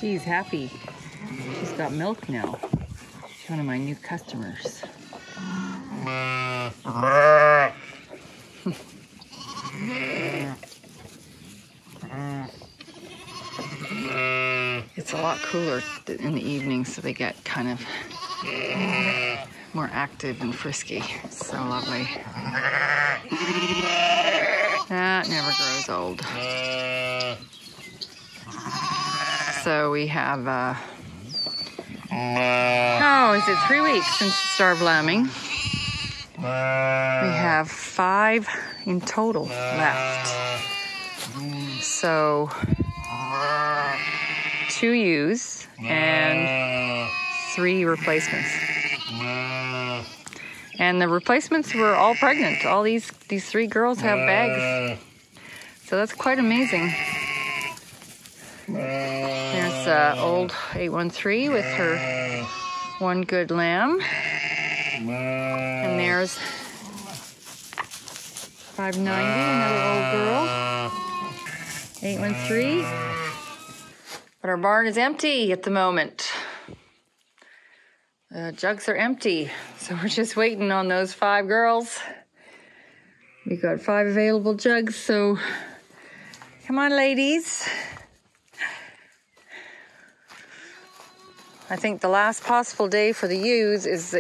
She's happy. She's got milk now. She's one of my new customers. It's a lot cooler in the evening, so they get kind of more active and frisky. So lovely. That never grows old. So we have, is it 3 weeks since starved lambing? We have 5 in total left. So 2 ewes and 3 replacements. And the replacements were all pregnant. All these 3 girls have bags. So that's quite amazing. There's old 813 with her 1 good lamb. And there's 590, another old girl. 813. But our barn is empty at the moment. The jugs are empty, so we're just waiting on those 5 girls. We got 5 available jugs, so come on, ladies. I think the last possible day for the ewes is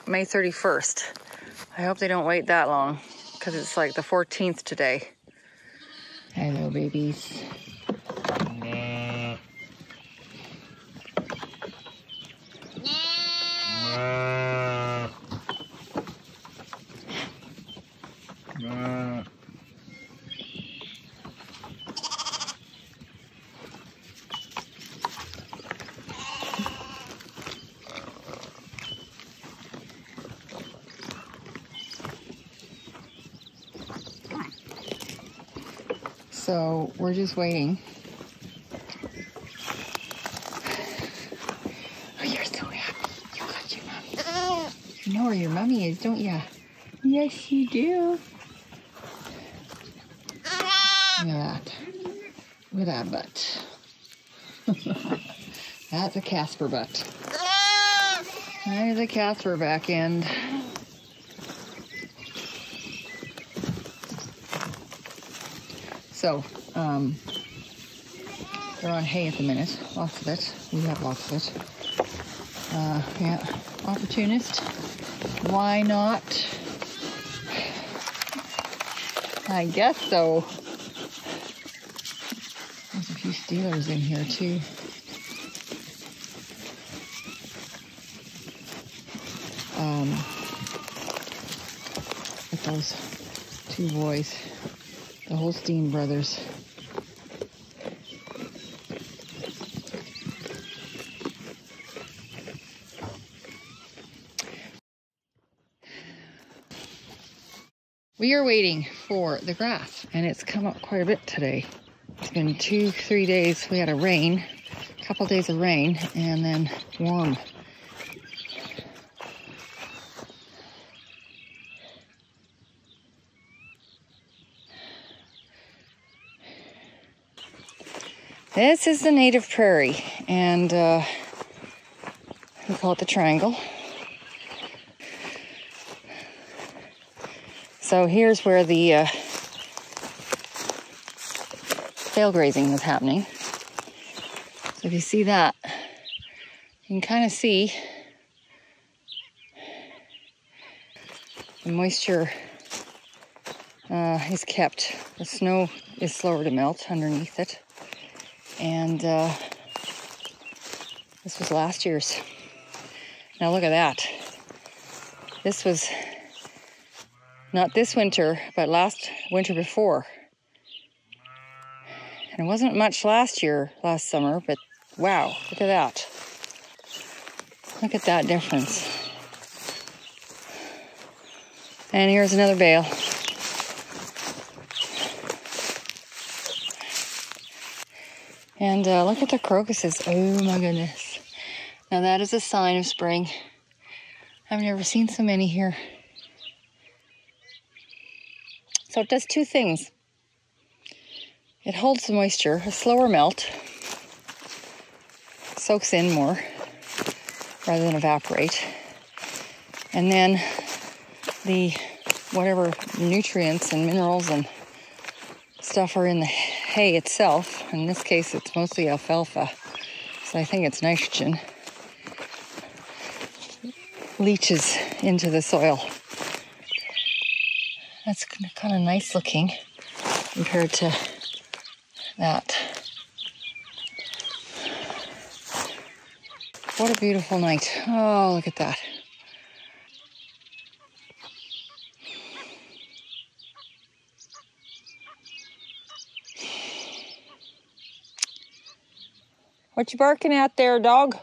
May 31st. I hope they don't wait that long, because it's like the 14th today. Hello, babies. So we're just waiting. Oh, you're so happy. You got your mommy. You know where your mommy is, don't you? Yes, you do. Look at that. Look at that butt. That's a Casper butt. There's a Casper back end. So, they're on hay at the minute, lots of it. We have lots of it. Yeah, opportunist. Why not? I guess so. There's a few Steelers in here too. With those 2 boys. The Holstein brothers. We are waiting for the grass, and it's come up quite a bit today. It's been 2-3 days. We had a couple days of rain, and then warm. This is the native prairie, and we call it the triangle. So here's where the fail grazing is happening. So if you see that, you can kind of see the moisture is kept. The snow is slower to melt underneath it. And this was last year's. Now look at that. This was not this winter, but last winter before. And it wasn't much last summer, but wow, look at that. Look at that difference. And here's another bale. And look at the crocuses. Oh my goodness. Now that is a sign of spring. I've never seen so many here. So it does 2 things. It holds the moisture, a slower melt, soaks in more rather than evaporate. And then the whatever nutrients and minerals and stuff are in the hay itself. In this case, it's mostly alfalfa, so I think it's nitrogen, leaches into the soil. That's kind of nice looking compared to that. What a beautiful night. Oh, look at that. What you barking at there, dog?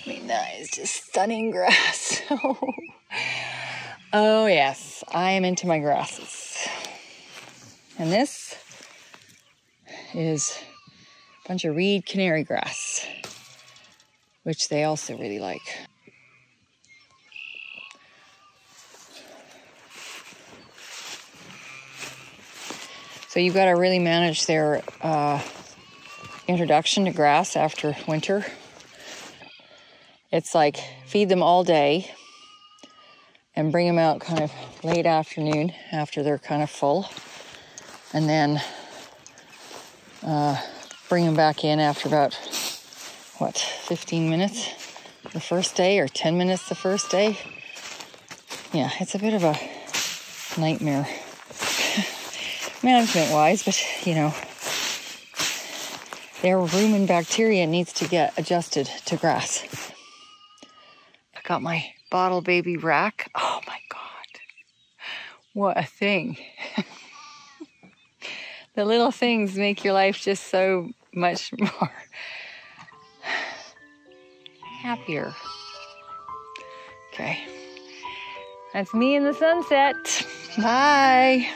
I mean, that is just stunning grass. Oh yes, I am into my grasses. And this is a bunch of reed canary grass, which they also really like. So you've got to really manage their introduction to grass after winter. It's like feed them all day and bring them out kind of late afternoon after they're kind of full. And then bring them back in after about, 15 minutes the first day or 10 minutes the first day. Yeah, it's a bit of a nightmare. Management-wise, but their rumen bacteria needs to get adjusted to grass. I got my bottle baby rack. Oh my God, what a thing. The little things make your life just so much more happier. Okay, that's me in the sunset. Bye.